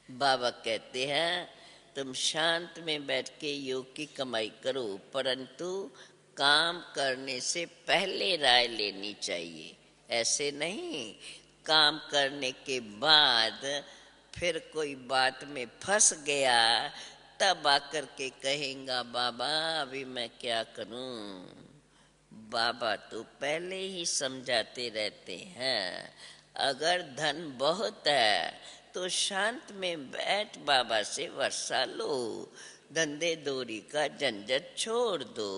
बाबा कहते हैं तुम शांत में बैठ के योग की कमाई करो, परंतु काम करने से पहले राय लेनी चाहिए। ऐसे नहीं काम करने के बाद फिर कोई बात में फंस गया तब आकर के कहेगा बाबा अभी मैं क्या करूं। बाबा तो पहले ही समझाते रहते हैं। अगर धन बहुत है तो शांत में बैठ बाबा से वर्षा लो, धंधे दोरी का झंझट छोड़ दो।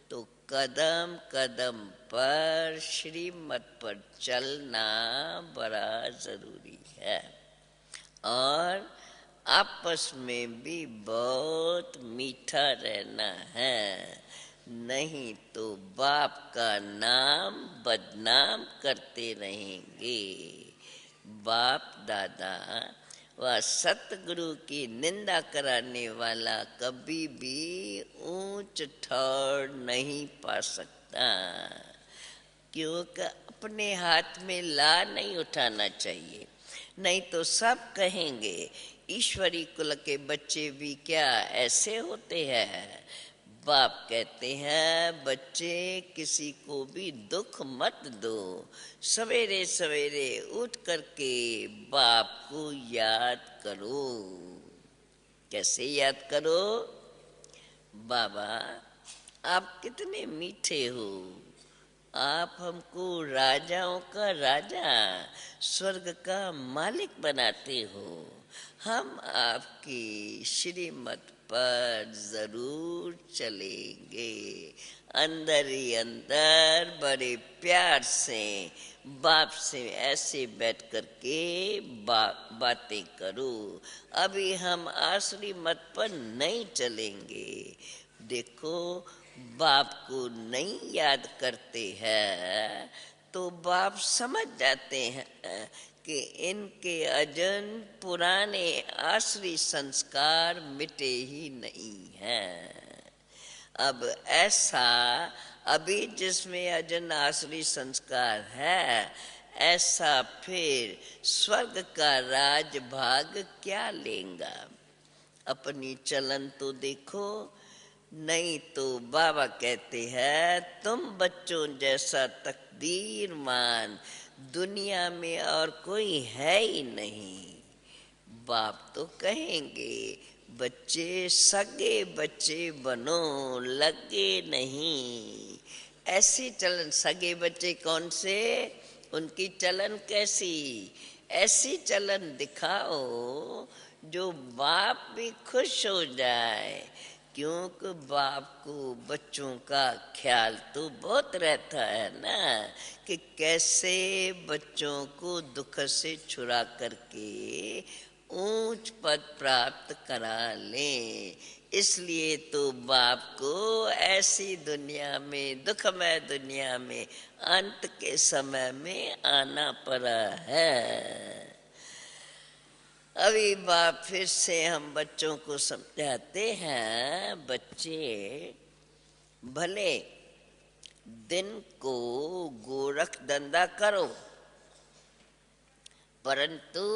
तो कदम कदम पर श्रीमत पर चलना बड़ा जरूरी है। और आपस में भी बहुत मीठा रहना है, नहीं तो बाप का नाम बदनाम करते रहेंगे। बाप दादा व सतगुरु की निंदा कराने वाला कभी भी ऊंच ठौर नहीं पा सकता, क्योंकि अपने हाथ में ला नहीं उठाना चाहिए। नहीं तो सब कहेंगे ईश्वरी कुल के बच्चे भी क्या ऐसे होते हैं। बाप कहते हैं बच्चे किसी को भी दुख मत दो, सवेरे सवेरे उठ करके बाप को याद करो। कैसे याद करो? बाबा आप कितने मीठे हो, आप हमको राजाओं का राजा, स्वर्ग का मालिक बनाते हो। हम आपकी श्रीमत पर जरूर चलेंगे। अंदर ही अंदर बड़े प्यार से बाप से ऐसे बैठ कर के बातें करो। अभी हम आसरी मत पर नहीं चलेंगे। देखो बाप को नहीं याद करते हैं तो बाप समझ जाते हैं कि इनके अजन पुराने आसरी संस्कार मिटे ही नहीं हैं। अब ऐसा अभी जिसमें अजन आसरी संस्कार है, ऐसा फिर स्वर्ग का राज भाग क्या लेगा। अपनी चलन तो देखो। नहीं तो बाबा कहते हैं तुम बच्चों जैसा तकदीरमान दुनिया में और कोई है ही नहीं। बाप तो कहेंगे बच्चे सगे बच्चे बनो, लगे नहीं। ऐसी चलन, सगे बच्चे कौन से, उनकी चलन कैसी, ऐसी चलन दिखाओ जो बाप भी खुश हो जाए। क्योंकि बाप को बच्चों का ख्याल तो बहुत रहता है ना, कि कैसे बच्चों को दुख से छुड़ा करके ऊंच पद प्राप्त करा लें। इसलिए तो बाप को ऐसी दुनिया में, दुखमय दुनिया में अंत के समय में आना पड़ा है। अभी बाप फिर से हम बच्चों को समझाते हैं, बच्चे भले दिन को गोरख धंधा करो, परंतु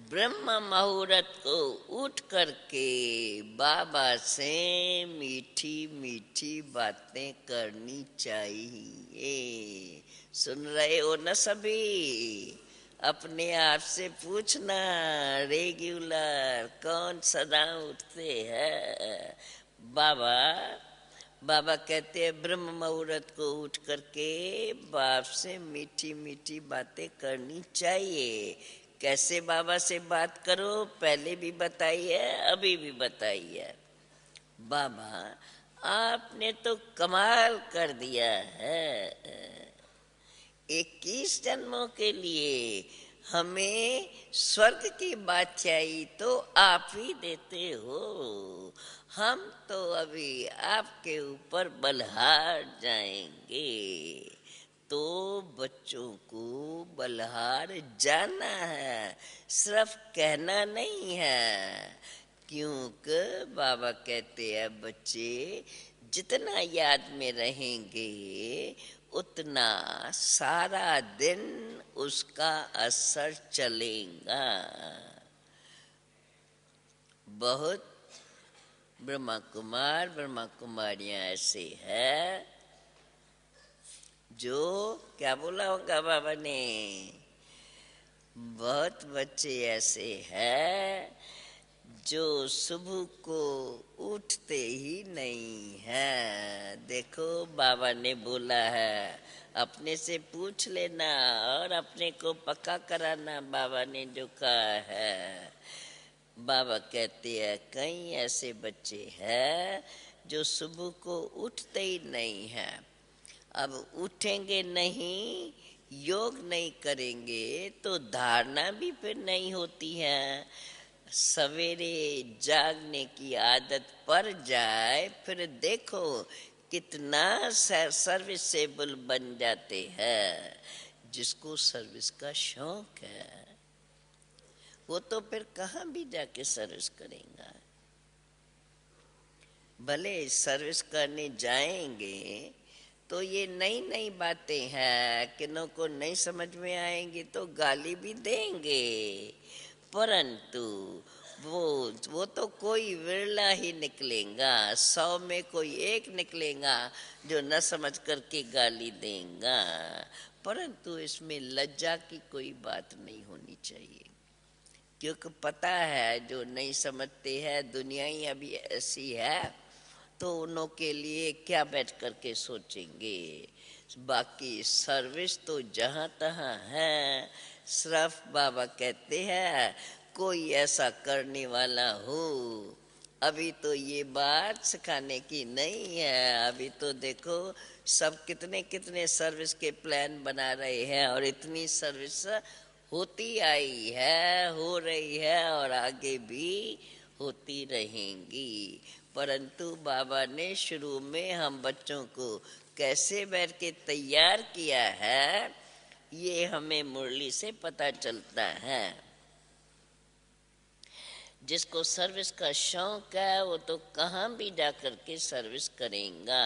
ब्रह्म मुहूर्त को उठ करके बाबा से मीठी मीठी बातें करनी चाहिए। सुन रहे हो न सभी? अपने आप से पूछना रेगुलर कौन सदा उठते हैं। बाबा बाबा कहते हैं ब्रह्म मुहूर्त को उठ करके बाप से मीठी मीठी बातें करनी चाहिए। कैसे बाबा से बात करो, पहले भी बताई है, अभी भी बताई है। बाबा आपने तो कमाल कर दिया है। 21 जन्मों के लिए हमें स्वर्ग की बादशाही तो आप ही देते हो। हम तो अभी आपके ऊपर बलहार जाएंगे। तो बच्चों को बलहार जाना है, सिर्फ कहना नहीं है। क्योंकि बाबा कहते हैं बच्चे जितना याद में रहेंगे उतना सारा दिन उसका असर चलेगा। बहुत ब्रह्मा कुमार ब्रह्मा कुमारियां ऐसे हैं जो, क्या बोला होगा बाबा ने, बहुत बच्चे ऐसे हैं जो सुबह को उठते ही नहीं है। देखो बाबा ने बोला है, अपने से पूछ लेना और अपने को पक्का कराना, बाबा ने जो कहा है। बाबा कहते हैं कई ऐसे बच्चे हैं जो सुबह को उठते ही नहीं हैं। अब उठेंगे नहीं, योग नहीं करेंगे तो धारणा भी फिर नहीं होती है। सवेरे जागने की आदत पड़ जाए, फिर देखो कितना सर्विसेबल बन जाते हैं। जिसको सर्विस का शौक है वो तो फिर कहाँ भी जाके सर्विस करेगा। भले सर्विस करने जाएंगे तो ये नई नई बातें हैं, किन्हों को नहीं समझ में आएंगी तो गाली भी देंगे, परंतु वो तो कोई विरला ही निकलेगा, 100 में कोई एक निकलेगा जो न समझ करके गाली देगा। परंतु इसमें लज्जा की कोई बात नहीं होनी चाहिए, क्योंकि पता है जो नहीं समझते हैं, दुनिया ही अभी ऐसी है, तो उनों के लिए क्या बैठ करके सोचेंगे। बाकी सर्विस तो जहाँ तहाँ है। सिर्फ बाबा कहते हैं कोई ऐसा करने वाला हो। अभी तो ये बात सिखाने की नहीं है, अभी तो देखो सब कितने कितने सर्विस के प्लान बना रहे हैं और इतनी सर्विस होती आई है, हो रही है और आगे भी होती रहेंगी। परंतु बाबा ने शुरू में हम बच्चों को कैसे बैठ के तैयार किया है, ये हमें मुरली से पता चलता है। जिसको सर्विस का शौक है वो तो कहाँ भी जा कर के सर्विस करेगा।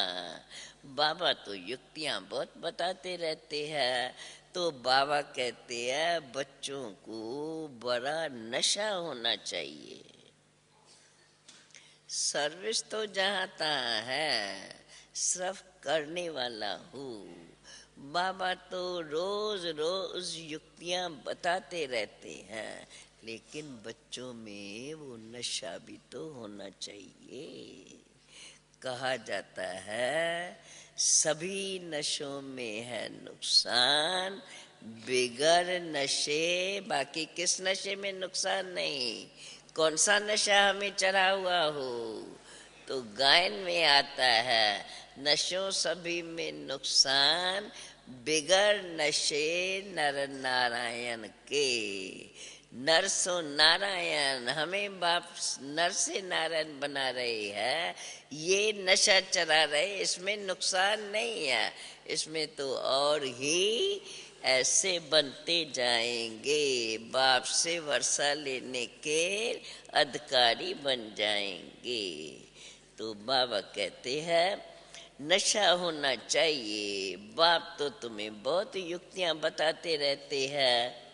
बाबा तो युक्तियाँ बहुत बताते रहते हैं, तो बाबा कहते हैं बच्चों को बड़ा नशा होना चाहिए। सर्विस तो जहाँ तहाँ है, सिर्फ करने वाला हूँ। बाबा तो रोज रोज युक्तियाँ बताते रहते हैं, लेकिन बच्चों में वो नशा भी तो होना चाहिए। कहा जाता है सभी नशों में है नुकसान, बिगर नशे बाकी किस नशे में नुकसान नहीं। कौन सा नशा हमें चढ़ा हुआ हो, तो गायन में आता है नशों सभी में नुकसान, बिगर नशे नर नारायण के। नर सो नारायण, हमें बाप नर से नारायण बना रहे हैं, ये नशा चढ़ा रहे, इसमें नुकसान नहीं है, इसमें तो और ही ऐसे बनते जाएंगे, बाप से वर्षा लेने के अधिकारी बन जाएंगे। तो बाबा कहते हैं नशा होना चाहिए। बाप तो तुम्हें बहुत युक्तियां बताते रहते हैं।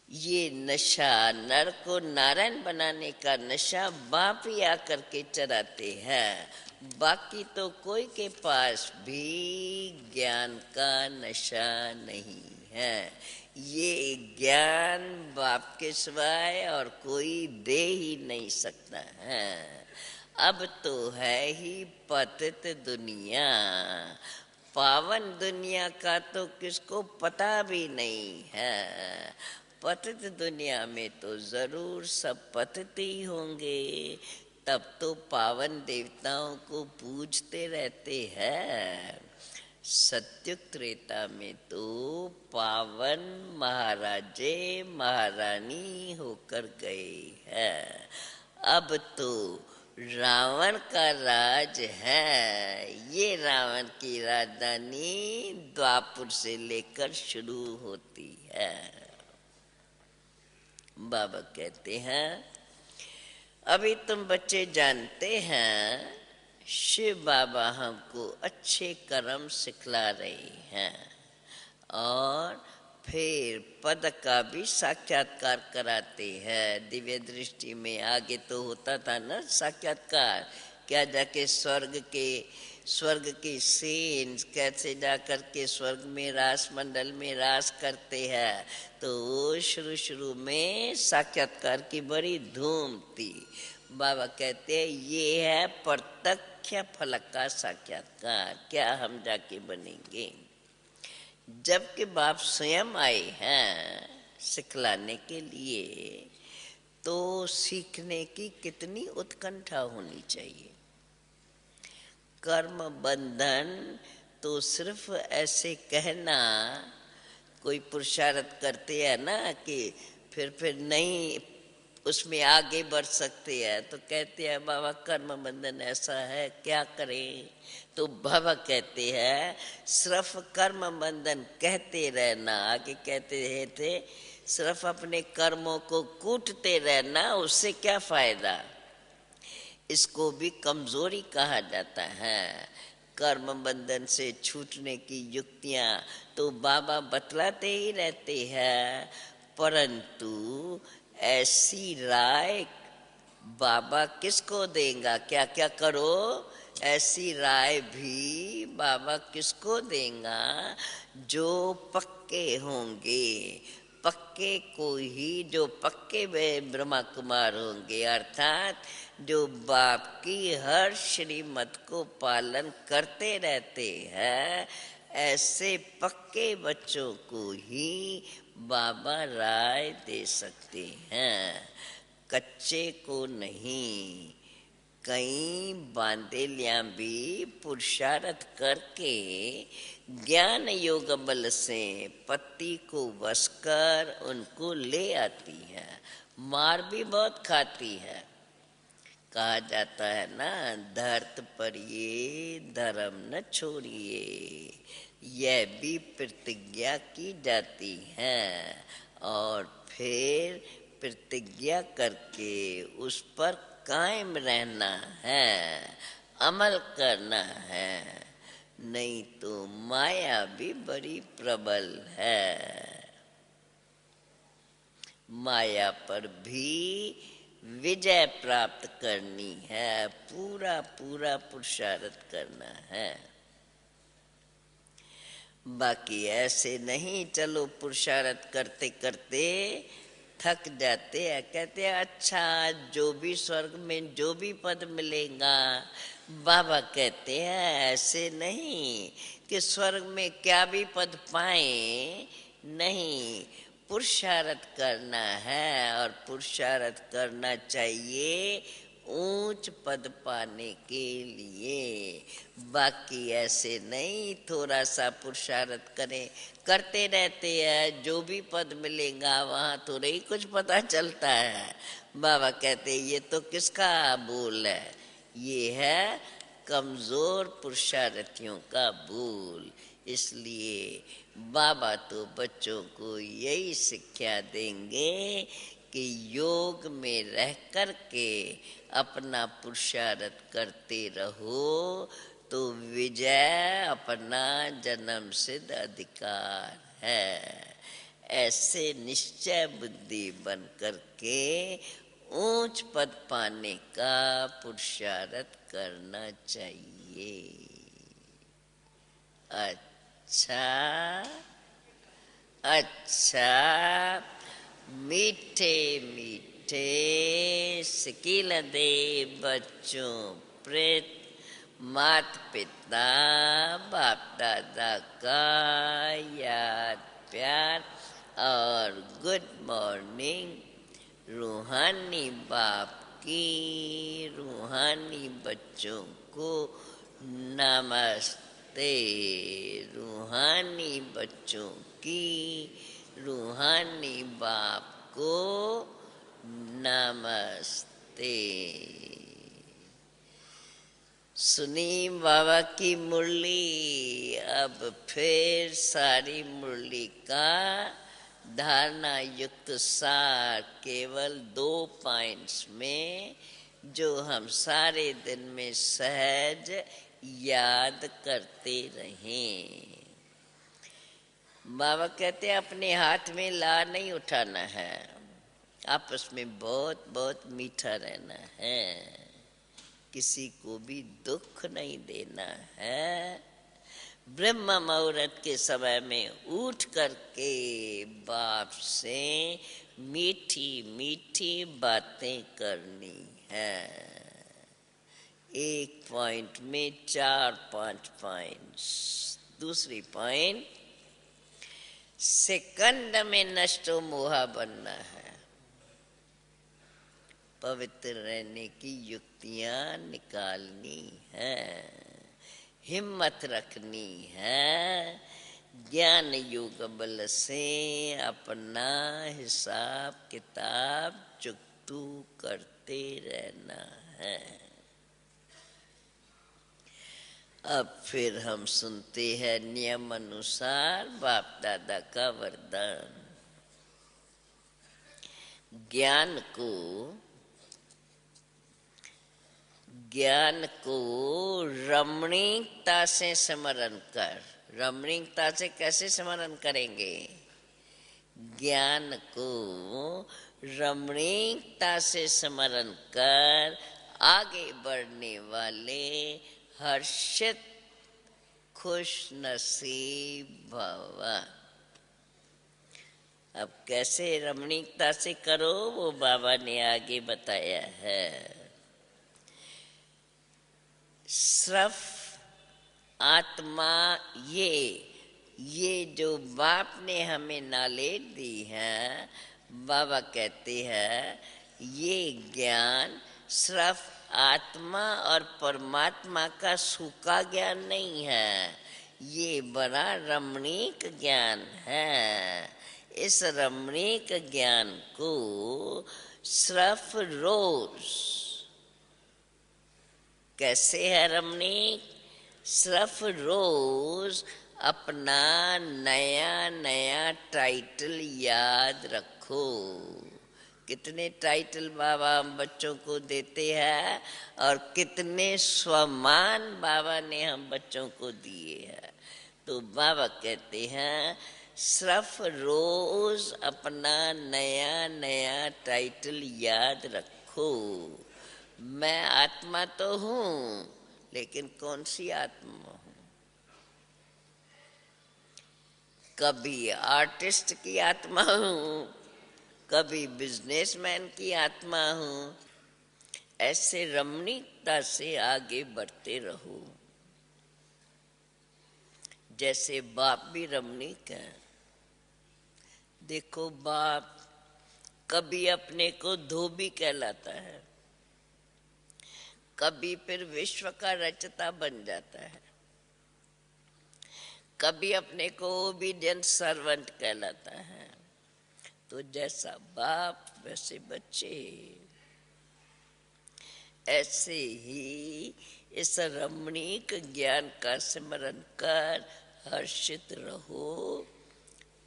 ये नशा नर को नारायण बनाने का नशा बाप ही आकर के चढ़ाते हैं, बाकी तो कोई के पास भी ज्ञान का नशा नहीं है। ये ज्ञान बाप के सिवाय और कोई दे ही नहीं सकता है। अब तो है ही पतित दुनिया, पावन दुनिया का तो किसको पता भी नहीं है। पतित दुनिया में तो जरूर सब पतित ही होंगे, तब तो पावन देवताओं को पूजते रहते हैं। सत्युग त्रेता में तो पावन महाराजे महारानी होकर गए हैं। अब तो रावण का राज है। ये रावण की राजधानी द्वापुर से लेकर शुरू होती है। बाबा कहते हैं अभी तुम बच्चे जानते हैं शिव बाबा हमको अच्छे कर्म सिखला रहे हैं और फिर पद का भी साक्षात्कार कराते हैं। दिव्य दृष्टि में आगे तो होता था ना साक्षात्कार, क्या जाके स्वर्ग की सीन कैसे जा करके स्वर्ग में रास मंडल में रास करते हैं। तो वो शुरू शुरू में साक्षात्कार की बड़ी धूम थी। बाबा कहते हैं ये है प्रत्यक्ष फल का साक्षात्कार, क्या हम जाके बनेंगे। जबकि बाप स्वयं आए हैं सिखलाने के लिए, तो सीखने की कितनी उत्कंठा होनी चाहिए। कर्म बंधन तो सिर्फ ऐसे कहना, कोई पुरुषार्थ करते हैं ना कि फिर नहीं उसमें आगे बढ़ सकते हैं, तो कहते हैं बाबा कर्म बंधन ऐसा है क्या करें। तो बाबा कहते हैं सिर्फ कर्म बंधन कहते रहना, आगे कहते थे सिर्फ अपने कर्मों को कूटते रहना, उससे क्या फायदा। इसको भी कमजोरी कहा जाता है। कर्म बंधन से छूटने की युक्तियां तो बाबा बतलाते ही रहते हैं, परंतु ऐसी राय बाबा किसको देगा, क्या क्या करो, ऐसी राय भी बाबा किसको देगा जो पक्के होंगे। पक्के को ही, जो पक्के ब्रह्मा कुमार होंगे, अर्थात जो बाप की हर श्रीमत को पालन करते रहते हैं, ऐसे पक्के बच्चों को ही बाबा राय दे सकते हैं, कच्चे को नहीं। कई बांदेलियां भी पुरुषार्थ करके ज्ञान योग बल से पति को वश कर उनको ले आती है, मार भी बहुत खाती है। कहा जाता है ना, धरत पर ये धर्म न छोड़िए, यह भी प्रतिज्ञा की जाती है और फिर प्रतिज्ञा करके उस पर कायम रहना है, अमल करना है। नहीं तो माया भी बड़ी प्रबल है, माया पर भी विजय प्राप्त करनी है, पूरा पूरा पुरुषार्थ करना है। बाकी ऐसे नहीं चलो पुरुषार्थ करते करते थक जाते हैं, कहते हैं अच्छा जो भी स्वर्ग में जो भी पद मिलेगा। बाबा कहते हैं ऐसे नहीं कि स्वर्ग में क्या भी पद पाए, नहीं, पुरुषार्थ करना है और पुरुषार्थ करना चाहिए ऊंच पद पाने के लिए। बाकी ऐसे नहीं थोड़ा सा पुरुषार्थ करें, करते रहते हैं, जो भी पद मिलेगा वहाँ थोड़ा ही कुछ पता चलता है। बाबा कहते ये तो किसका बोल है, ये है कमजोर पुरुषार्थियों का बोल। इसलिए बाबा तो बच्चों को यही शिक्षा देंगे कि योग में रह कर के अपना पुरुषार्थ करते रहो तो विजय अपना जन्म सिद्ध अधिकार है। ऐसे निश्चय बुद्धि बन करके ऊंच पद पाने का पुरुषार्थ करना चाहिए। अच्छा अच्छा, मीठे मीठे सिकिल दे बच्चों प्रेत मात पिता बाप दादा का याद प्यार और गुड मॉर्निंग। रूहानी बाप की रूहानी बच्चों को नमस्ते, रूहानी बच्चों की रूहानी बाप को नमस्ते। सुनी बाबा की मुरली। अब फिर सारी मुरली का धारणा युक्त सार केवल 2 पॉइंट्स में, जो हम सारे दिन में सहज याद करते रहें। बाबा कहते हैं अपने हाथ में ला नहीं उठाना है, आपस में बहुत बहुत मीठा रहना है, किसी को भी दुख नहीं देना है। ब्रह्म मुहूर्त के समय में उठ करके बाप से मीठी मीठी बातें करनी है। एक पॉइंट में 4-5 पॉइंट्स। दूसरी पॉइंट, सेकंड में नष्टो मोहा बनना है, पवित्र रहने की युक्तियां निकालनी है, हिम्मत रखनी है, ज्ञान योग बल से अपना हिसाब किताब चुकतू करते रहना है। अब फिर हम सुनते हैं नियम अनुसार बाप दादा का वरदान। ज्ञान को रमणीकता से स्मरण कर। रमणीकता से कैसे स्मरण करेंगे? ज्ञान को रमणीकता से स्मरण कर आगे बढ़ने वाले हर्षित खुश नसीब भव। अब कैसे रमणीकता से करो वो बाबा ने आगे बताया है। सिर्फ आत्मा ये जो बाप ने हमें नॉलेज दी है, बाबा कहते हैं ये ज्ञान सिर्फ आत्मा और परमात्मा का सूखा ज्ञान नहीं है, ये बड़ा रमणीक ज्ञान है। इस रमणीक ज्ञान को सिर्फ रोज, कैसे है रमणीक? सिर्फ रोज अपना नया नया टाइटल याद रखो। कितने टाइटल बाबा हम बच्चों को देते हैं और कितने स्वमान बाबा ने हम बच्चों को दिए हैं। तो बाबा कहते हैं सिर्फ रोज अपना नया नया टाइटल याद रखो। मैं आत्मा तो हूँ, लेकिन कौन सी आत्मा हूँ? कभी आर्टिस्ट की आत्मा हूँ, कभी बिजनेसमैन की आत्मा हूँ। ऐसे रमणीकता से आगे बढ़ते रहो, जैसे बाप भी रमणीक है। देखो बाप कभी अपने को धोबी कहलाता है, कभी फिर विश्व का रचता बन जाता है, कभी अपने को ओबीडिएंट सर्वेंट कहलाता है। तो जैसा बाप वैसे बच्चे। ऐसे ही इस रमणीक ज्ञान का स्मरण कर हर्षित रहो,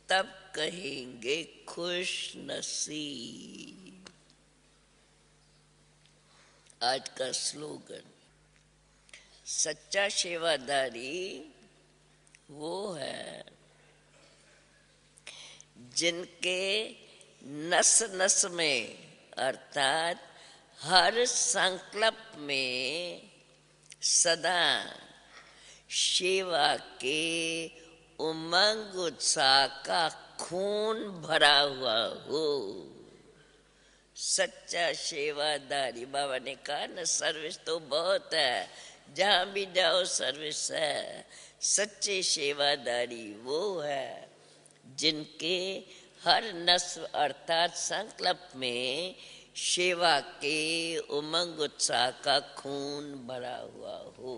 तब कहेंगे खुश नसीब। आज का स्लोगन, सच्चा सेवादारी वो है जिनके नस नस में अर्थात हर संकल्प में सदा सेवा के उमंग उत्साह का खून भरा हुआ हो। सच्चा सेवादारी, बाबा ने कहा न सर्विस तो बहुत है, जहाँ भी जाओ सर्विस है। सच्चे सेवादारी वो है जिनके हर नस अर्थात संकल्प में सेवा के उमंग उत्साह का खून भरा हुआ हो।